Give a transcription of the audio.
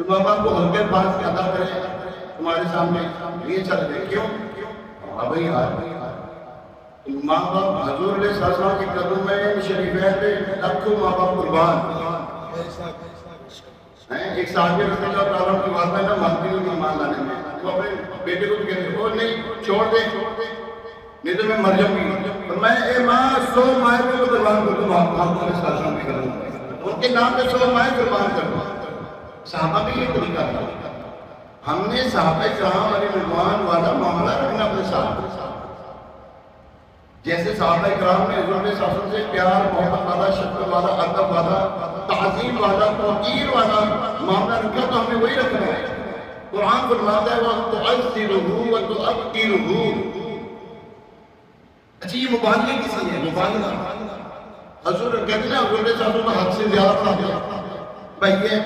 ماں باپ کو ہلکے الفاظ کے ادا کریں تمہارے سامنے یہ چل رہے کیوں؟ بھائی ماں باپ حضور علیہ السلام کے قدم میں شریفین پہ لاکھوں ماں باپ قربان ایک صحابی رضی اللہ تعالیٰ کی بات میں مانتی ہوں ایمان لانے میں وہ اپنے بیٹے کو کہتے وہ نہیں چھوڑ دے نہیں تو میں مر جاؤں گی فرمایا اے ماں 100 مائیں کو قربان کر دو آپ علیہ السلام کی قدم ان کے نام پہ 100 مائیں قربان کر دو صحابہ بھی یہ طریقہ تھا ہم نے صحابہ کرام علیہ رضوان والا معاملہ رکھنا اپنے ساتھ جیسے صحابہ کرام نے حضور علیہ السلام سے پیار محبت والا شفقت والا ادب والا تعظیم والا توقیر والا معاملہ رکھا تو ہمیں وہی رکھنا ہے قرآن فرماتا ہے وَتُعَذِّرُهُ وَتُعَقِّرُهُ اچھی یہ مبالغہ کسی ہے مبالغہ حضور کہتے ہیں حضور علیہ السلام حد سے زیادہ بنا دیا بھائی یہ